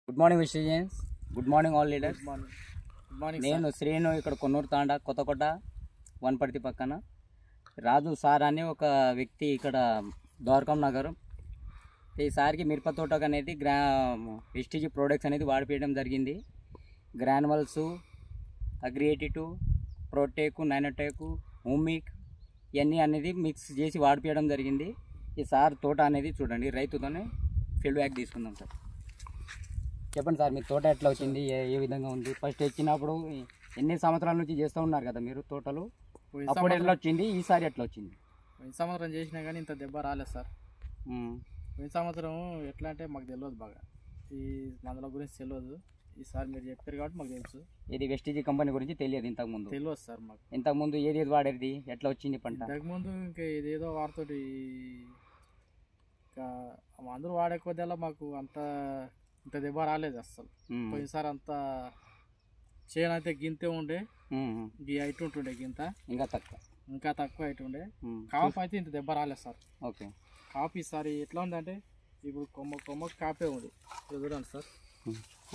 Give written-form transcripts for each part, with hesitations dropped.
Good morning విశ్వజన్స్, good morning all leaders. Good morning. నేను శ్రీను, ఇక్కడ కొన్నూరు తాండా కొత్తకోట వనపర్తి పక్కన రాజు సార్ అని ఒక వ్యక్తి ఇక్కడ ద్వారకం నగరం. ఈ సార్కి మిరప తోటకు అనేది ఎస్టీజీ ప్రోడక్ట్స్ అనేది వాడిపోయడం జరిగింది. గ్రానువల్స్, అగ్రి-82, ప్రోటేకు, నైనోటేకు, హూమిక్ ఇవన్నీ అనేది మిక్స్ చేసి వాడిపోయడం జరిగింది. ఈ సార్ తోట అనేది చూడండి, రైతుతోనే ఫీడ్బ్యాక్ తీసుకుందాం సార్. చెప్పండి సార్, మీ తోట ఎట్లా వచ్చింది, ఏ విధంగా ఉంది? ఫస్ట్ వచ్చినప్పుడు ఎన్ని సంవత్సరాల నుంచి చేస్తూ ఉన్నారు కదా మీరు తోటలు, అప్పుడు ఎట్లా వచ్చింది, ఈసారి ఎట్లా వచ్చింది? పోయిన సంవత్సరం చేసినా కానీ ఇంత దెబ్బ రాలేదు సార్. పోయిన సంవత్సరం ఎట్లా అంటే మాకు తెలియదు, బాగా ఈ మందుల గురించి తెలియదు. ఈసారి మీరు చెప్పారు కాబట్టి మాకు తెలుసు. ఇది వెస్టీజీ కంపెనీ గురించి తెలియదు ఇంతకుముందు? తెలియదు సార్ మాకు. ఇంతకుముందు ఏది వాడేది, ఎట్లా వచ్చింది పంట? ఇంతకుముందు ఇంకా ఇదేదో వాడుతోటి ఇంకా మందులు వాడే కొద్దిలా మాకు ఇంత దెబ్బ రాలేదు అసలు. పోయినసారి అంతా చేను అయితే గింతే ఉండే, హైట్ ఉంటుండే గింత, ఇంకా తక్కువ హైట్ ఉండే. కాపు అయితే ఇంత దెబ్బ రాలేదు సార్. ఓకే. కాపు ఈసారి ఎట్లా ఉందంటే ఇప్పుడు కొమ్మకు కాపే ఉంది, చూడండి సార్.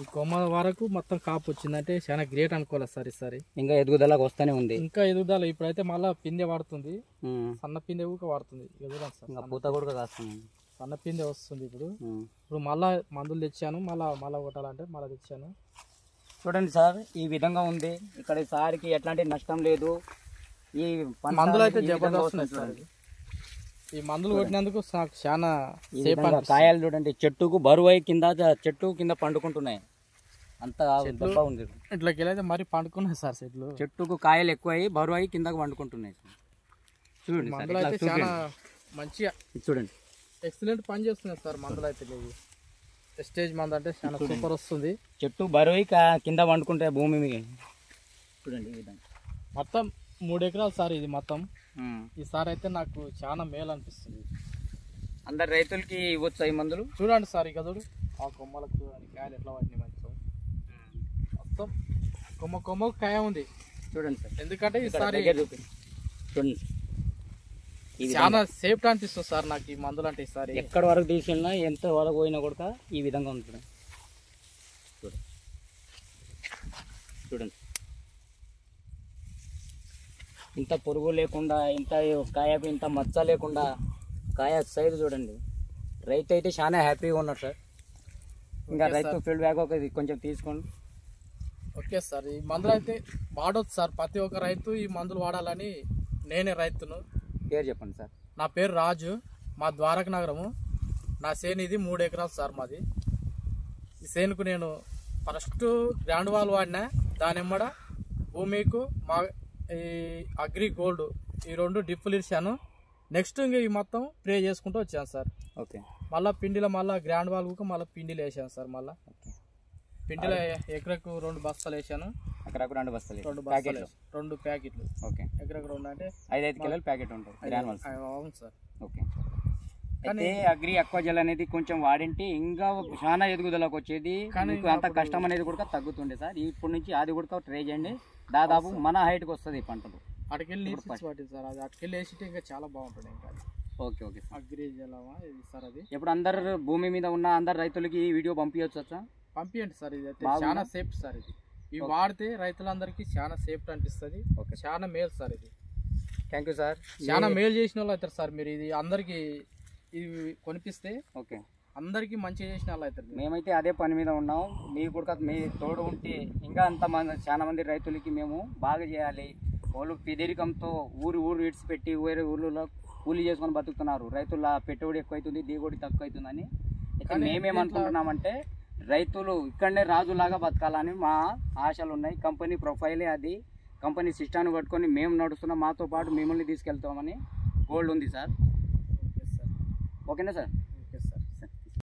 ఈ కొమ్మ వరకు మొత్తం కాపు వచ్చిందంటే చాలా గ్రేట్ అనుకోలేదు సార్. ఈసారి ఇంకా ఎదుగుదలకు వస్తూనే ఉంది, ఇంకా ఎదుగుదల. ఇప్పుడైతే మళ్ళీ పిందె వాడుతుంది, సన్న పిందె కూడా వాడుతుంది. చూడండి సార్, పూత కూడా కాస్తుంది, సన్న పిందె వస్తుంది. ఇప్పుడు మళ్ళా మందులు తెచ్చాను, మళ్ళా కొట్టాలంటే మళ్ళీ తెచ్చాను. చూడండి సార్, ఈ విధంగా ఉంది. ఇక్కడ సార్కి ఎట్లాంటి నష్టం లేదు. ఈ మందులు అయితే జబర్దస్త్ సార్. ఈ మందులు కొట్టినందుకు నాకు చాలా కాయలు చూడండి, చెట్టుకు బరువు కింద, చెట్టు కింద పండుకుంటున్నాయి. అంత దెబ్బ ఉంది. ఇట్లకి అయితే మరి పండుకున్నాయి సార్ చెట్లు. చెట్టుకు కాయలు ఎక్కువ అయ్యి బరువు అయ్యి కిందకు పండుకుంటున్నాయి. చూడండి, మందులు అయితే చాలా మంచిగా చూడండి, ఎక్సలెంట్ పని చేస్తున్నాయి సార్. మందులు అయితే స్టేజ్ మందు అంటే చాలా సూపర్ వస్తుంది. చెట్టు బరువు కింద పండుకుంటే భూమి చూడండి ఈ విధంగా. మొత్తం 3 ఎకరాలు సార్ ఇది మొత్తం. ఈసారి అయితే నాకు చాలా మేలు అనిపిస్తుంది. అందరు రైతులకి ఇవ్వచ్చు ఈ మందులు. చూడండి సార్, ఇక చూడు ఆ కొమ్మలకు కాయలు ఎట్లా వాటిని మంచిగా మొత్తం కొమ్మకు కాయ ఉంది. చూడండి సార్, ఎందుకంటే ఈసారి చూడండి చాలా సేఫ్టీ అనిపిస్తుంది సార్ నాకు ఈ మందులు అంటే. ఈసారి ఎక్కడి వరకు తీసుకెళ్ళినా, ఎంత వరకు పోయినా కూడా ఈ విధంగా ఉంటుంది. చూడండి, ఇంత పురుగు లేకుండా, ఇంత కాయకు ఇంత మచ్చ లేకుండా, కాయ సైజు చూడండి. రైతు అయితే చాలా హ్యాపీగా ఉన్నాడు సార్. ఇంకా రైతు ఫీడ్బ్యాక్ ఒక కొంచెం తీసుకోండి. ఓకే సార్, ఈ మందులు అయితే వాడవచ్చు సార్. ప్రతి ఒక్క రైతు ఈ మందులు వాడాలని. నేనే రైతును. పేరు చెప్పండి సార్. నా పేరు రాజు, మా ద్వారక నగరము. నా సేను ఇది 3 ఎకరాలు సార్ మాది. ఈ సేనుకు నేను ఫస్ట్ గ్రాండ్వాల్ వాడినా, దాని ఎమ్మడ భూమికు మా ఈ అగ్రి గోల్డ్ ఈ 2 డిప్పులు ఇచ్చాను. నెక్స్ట్ ఇంకా ఈ మొత్తం ప్రే చేసుకుంటూ వచ్చాను సార్. ఓకే. మళ్ళీ పిండిలో మళ్ళీ గ్రాండ్వాల్ మళ్ళీ పిండిలు వేసాను సార్. మళ్ళీ పిండిలో ఎకరకు 2 బస్తాలు వేసాను. ఎకరకు 2 బస్తాలు, 2 బస్తాలు, 2 ప్యాకెట్లు. ఓకే. ఎకరకు 2 అంటే 5 కిలోల ప్యాకెట్ ఉంటుంది. అవును సార్. ఓకే. అయితే అగ్రి ఎక్కువ జల్ అనేది కొంచెం వాడింటే ఇంకా చాలా ఎదుగుదలకు వచ్చేది, మీకు అంత కష్టం అనేది కూడా తగ్గుతుండే సార్. ఇప్పటి నుంచి అది కూడా ట్రై చేయండి, దాదాపు మన హైట్కి వస్తుంది ఈ పంటలు. అటుకెళ్ళి పట్టింది సార్, అది అటుకెళ్ళి వేసితే ఇంకా చాలా బాగుంటుంది. ఇంకా ఓకే. ఓకే అగ్రి జలమా ఇది సార్. అది ఇప్పుడు అందరు భూమి మీద ఉన్న అందరు రైతులకి ఈ వీడియో పంపించవచ్చు సార్. పంపించండి సార్. ఇది అయితే చాలా సేఫ్టీ సార్. ఇవి వాడితే రైతులందరికీ చాలా సేఫ్టీ అనిపిస్తుంది. చాలా మేలు సార్ ఇది. Thank you sir. చాలా మేలు చేసిన వాళ్ళు అవుతారు సార్ మీరు. ఇది అందరికి ఇది కొనిపిస్తే ఓకే, అందరికీ మంచిగా చేసిన వాళ్ళు అవుతారు. మేమైతే అదే పని మీద ఉన్నాం. మీకు కూడా మీ తోడు ఉంటే ఇంకా అంతమంది చాలా మంది రైతులకి మేము బాగా చేయాలి. వాళ్ళు పెదరికంతో ఊరు విడిచిపెట్టి వేరే ఊళ్ళో కూలీ చేసుకొని బతుకుతున్నారు. రైతుల పెట్టుబడి ఎక్కువ అవుతుంది, దిగుబడి తక్కువ అవుతుందని. అయితే మేమేమనుకుంటున్నామంటే రైతులు ఇక్కడనే రాజులాగా బతకాలని మా ఆశలు ఉన్నాయి. కంపెనీ ప్రొఫైలే అది. కంపెనీ సిస్టాన్ని పట్టుకొని మేము నడుస్తున్నాం, మాతో పాటు మిమ్మల్ని తీసుకెళ్తామని గోల్డ్ ఉంది సార్. ఓకేనా సార్?